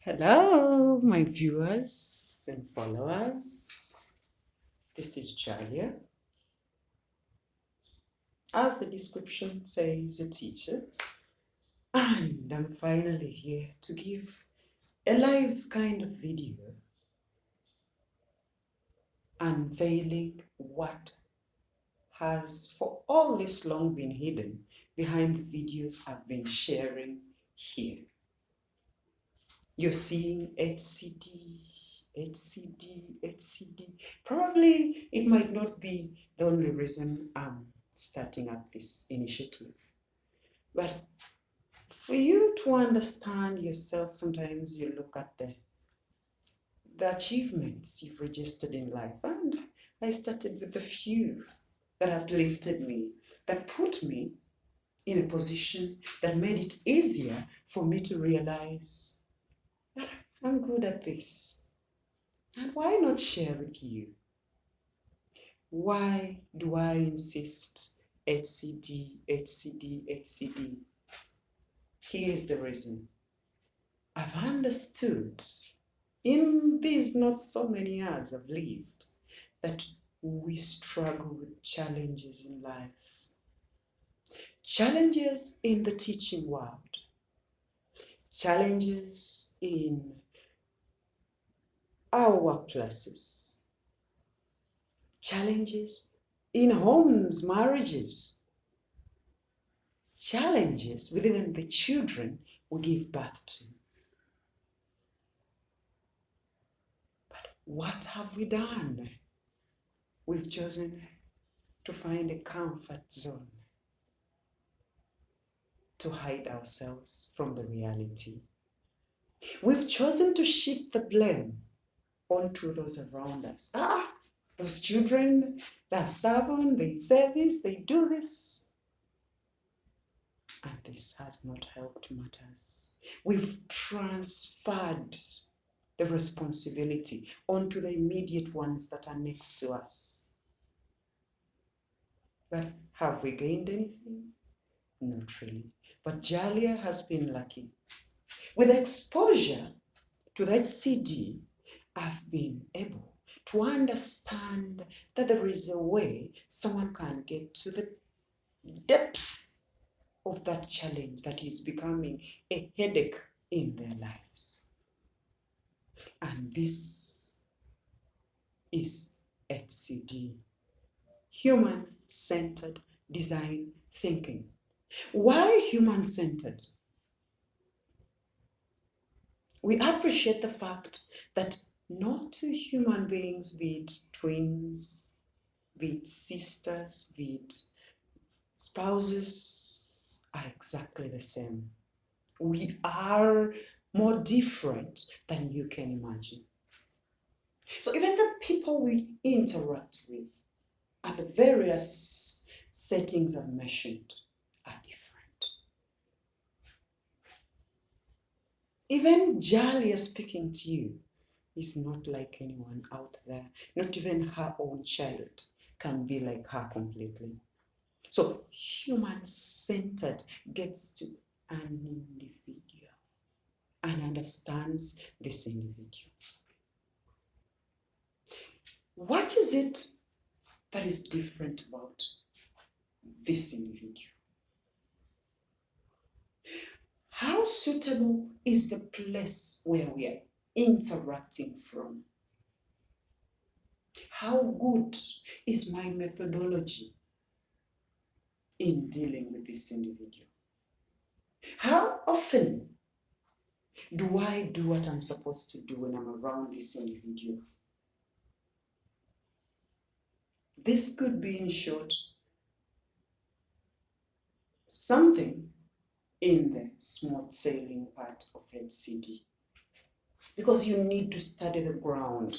Hello, my viewers and followers. This is Jalia. As the description says, a teacher. And I'm finally here to give a live kind of video unveiling what has for all this long been hidden behind the videos I've been sharing here. You're seeing HCD, HCD, HCD. Probably it might not be the only reason I'm starting up this initiative. But for you to understand yourself, sometimes you look at the achievements you've registered in life. And I started with a few that uplifted me, that put me in a position that made it easier for me to realize that I'm good at this. And why not share with you? Why do I insist HCD, HCD, HCD? Here's the reason. I've understood in these not so many years I've lived that we struggle with challenges in life. Challenges in the teaching world. Challenges in our workplaces. Challenges in homes, marriages. Challenges with even the children we give birth to. But what have we done? We've chosen to find a comfort zone, to hide ourselves from the reality. We've chosen to shift the blame onto those around us. Those children, they're stubborn, they say this, they do this. And this has not helped matters. We've transferred the responsibility onto the immediate ones that are next to us. But have we gained anything? Not really. But Jalia has been lucky. With exposure to that CD, I've been able to understand that there is a way someone can get to the depth of that challenge that is becoming a headache in their lives. And this is HCD, human-centered design thinking. Why human-centered? We appreciate the fact that no two human beings, be it twins, be it sisters, be it spouses, are exactly the same. We are more different than you can imagine. So even the people we interact with at the various settings I've mentioned are different. Even Jalia speaking to you is not like anyone out there. Not even her own child can be like her completely. So human-centered gets to an individual and understands this individual. What is it that is different about this individual? How suitable is the place where we are interacting from? How good is my methodology in dealing with this individual? How often do I do what I'm supposed to do when I'm around this individual? This could be, in short, something in the smooth sailing part of HCD. Because you need to study the ground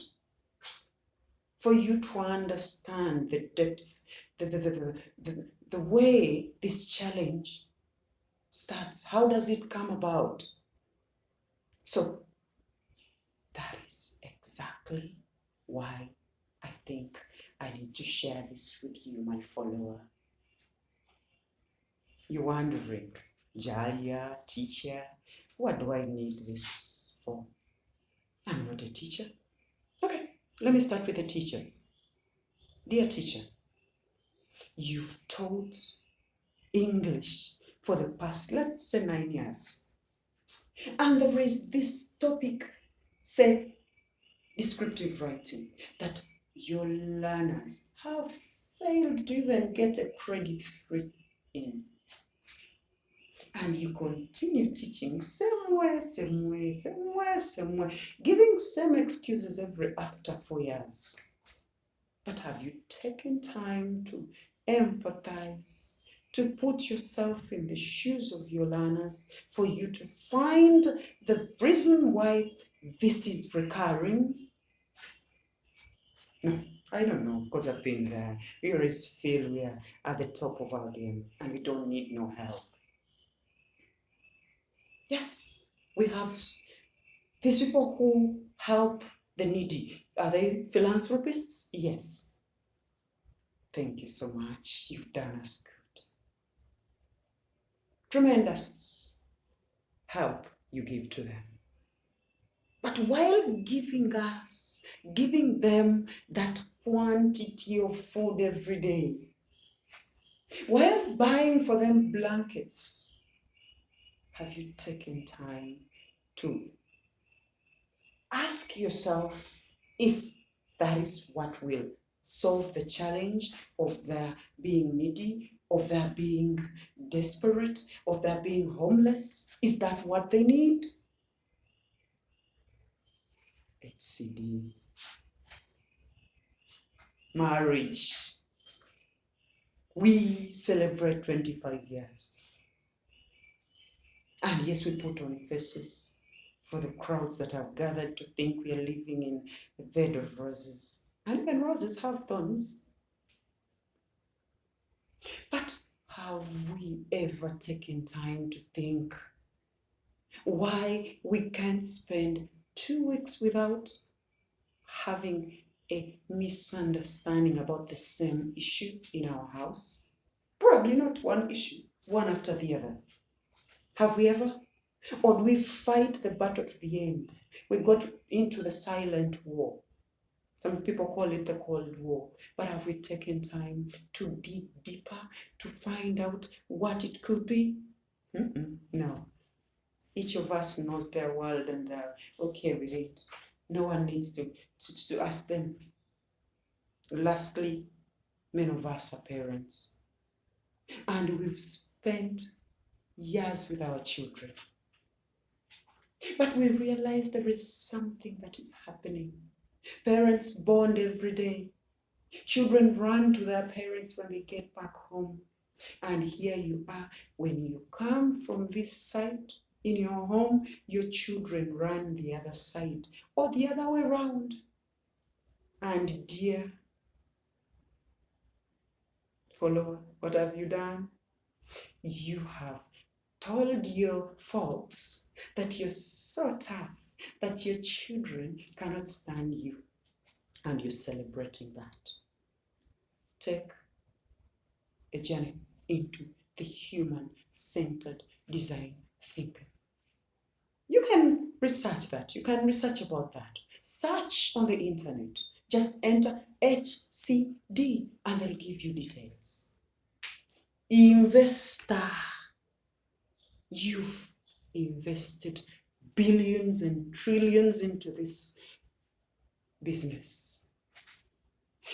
for you to understand the depth, the way this challenge starts. How does it come about? So that is exactly why I think I need to share this with you, my follower. You're wondering, Jalia, teacher, what do I need this for? I'm not a teacher. Okay, let me start with the teachers. Dear teacher, you've taught English for the past, let's say, 9 years. And there is this topic, say, descriptive writing, that your learners have failed to even get a credit 3 in. And you continue teaching same way, giving same excuses after 4 years. But have you taken time to empathize, to put yourself in the shoes of your learners, for you to find the reason why this is recurring? No, I don't know, because I've been there. We always feel we are at the top of our game and we don't need no help. Yes, we have these people who help the needy. Are they philanthropists? Yes. Thank you so much. You've done us good. Tremendous help you give to them. But while giving them that quantity of food every day, while buying for them blankets, have you taken time to ask yourself if that is what will solve the challenge of their being needy, of their being desperate, of their being homeless? Is that what they need? HCD. Marriage. We celebrate 25 years. And yes, we put on faces for the crowds that have gathered to think we are living in a bed of roses. And even roses have thorns. But have we ever taken time to think why we can't spend 2 weeks without having a misunderstanding about the same issue in our house? Probably not one issue, one after the other. Have we ever? Or do we fight the battle to the end? We got into the silent war. Some people call it the Cold War. But have we taken time to dig deeper, to find out what it could be? No. Each of us knows their world and they're okay with it. No one needs to ask them. Lastly, many of us are parents. And we've spent years with our children. But we realize there is something that is happening. Parents bond every day. Children run to their parents when they get back home. And here you are, when you come from this side in your home, your children run the other side, or the other way around. And dear follower, what have you done? You have told your folks that you're so tough, that your children cannot stand you, and you're celebrating that. Take a journey into the human-centered design thinking. You can research that. You can research about that. Search on the internet. Just enter HCD and they'll give you details. Investor. You've invested billions and trillions into this business.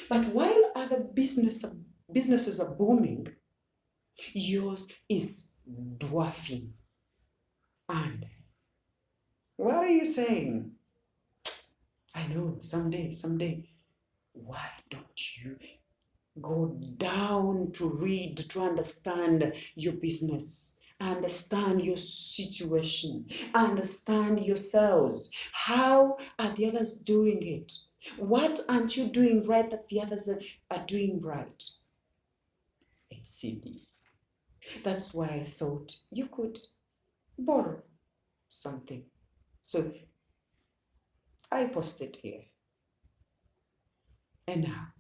But while other businesses are booming, yours is dwarfing. And what are you saying? I know, someday. Why don't you go down to read, to understand your business, understand your situation, understand yourselves? How are the others doing it? What aren't you doing right that the others are doing right? HCD. That's why I thought you could borrow something. So I posted here. And now,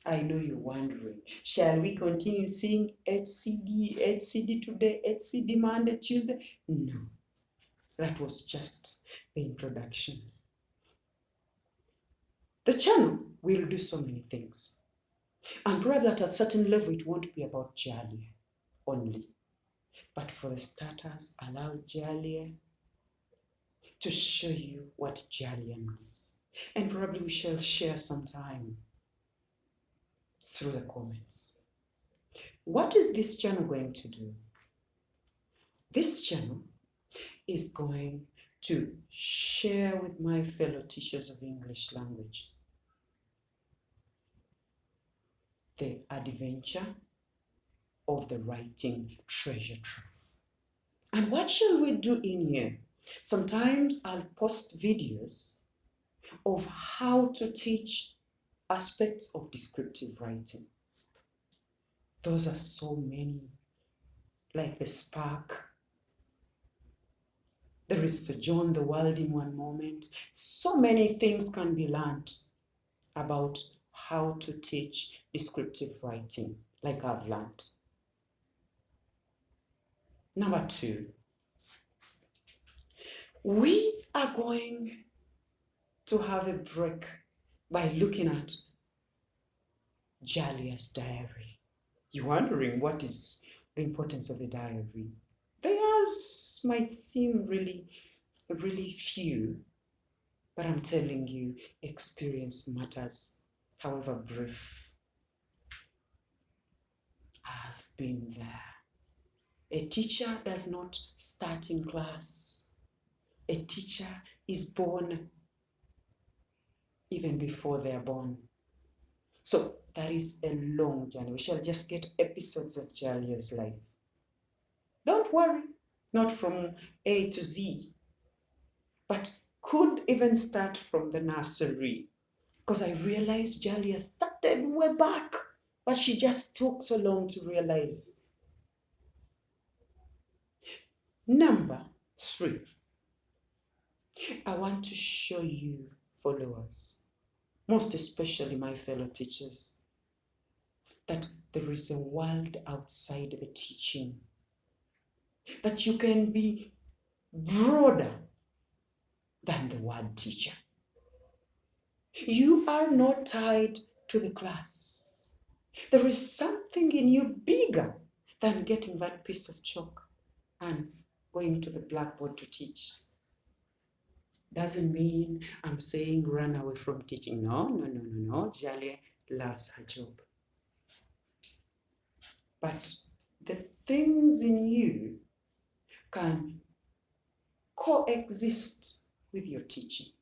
I know you're wondering, shall we continue seeing HCD today, HCD Monday, Tuesday? No, that was just the introduction. The channel will do so many things. And probably at a certain level, it won't be about Jalia only. But for the starters, allow Jalia to show you what Jalia knows. And probably we shall share some time through the comments. What is this channel going to do? This channel is going to share with my fellow teachers of English language the adventure of the writing treasure trove. And what shall we do in here? Sometimes I'll post videos of how to teach aspects of descriptive writing. Those are so many, like the spark. There is Sojourn the World in One Moment. So many things can be learned about how to teach descriptive writing, like I've learned. Number 2, we are going to have a break by looking at Jalia's diary. You're wondering what is the importance of the diary? The hours might seem really few, but I'm telling you, experience matters, however brief. I've been there. A teacher does not start in class. A teacher is born even before they are born. So that is a long journey. We shall just get episodes of Jalia's life. Don't worry, not from A to Z, but could even start from the nursery. Because I realized Jalia started way back, but she just took so long to realize. Number 3, I want to show you followers, most especially my fellow teachers, that there is a world outside the teaching, that you can be broader than the word teacher. You are not tied to the class. There is something in you bigger than getting that piece of chalk and going to the blackboard to teach. Doesn't mean I'm saying run away from teaching. No. Jalia loves her job. But the things in you can coexist with your teaching.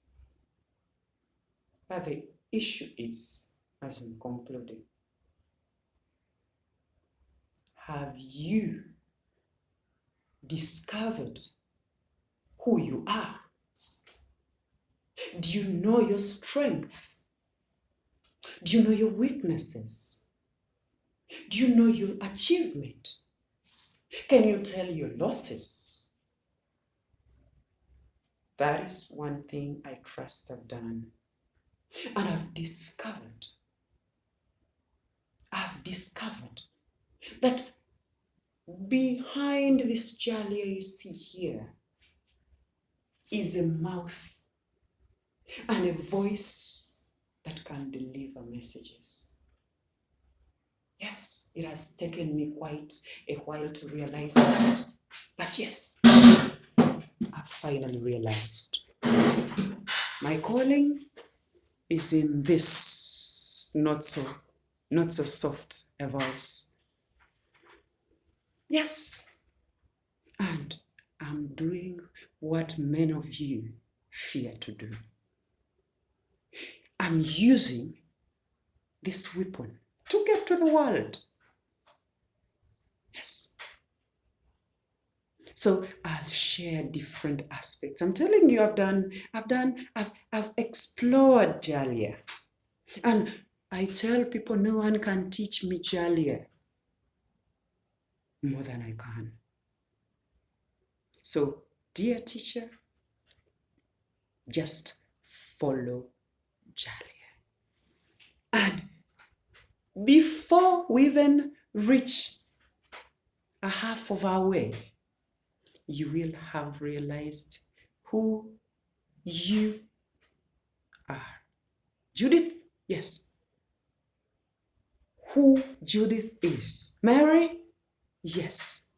But the issue is, as I'm concluding, have you discovered who you are? Do you know your strength? Do you know your weaknesses? Do you know your achievement? Can you tell your losses? That is one thing I trust I've done. And I've discovered that behind this Jalia you see here is a mouth and a voice that can deliver messages. Yes, it has taken me quite a while to realize that. But yes, I've finally realized. My calling is in this not so soft a voice. Yes, and I'm doing what many of you fear to do. I'm using this weapon to get to the world. Yes. So I'll share different aspects. I'm telling you, I've explored Jalia. And I tell people no one can teach me Jalia more than I can. So, dear teacher, just follow Jalia. And before we even reach a half of our way, you will have realized who you are. Judith, yes. Who Judith is. Mary, yes.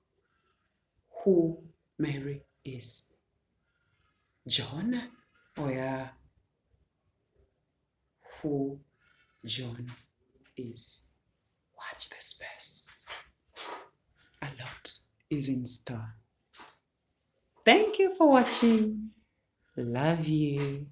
Who Mary is. John, oh yeah. Who John is. Watch the space. A lot is in store. Thank you for watching. Love you.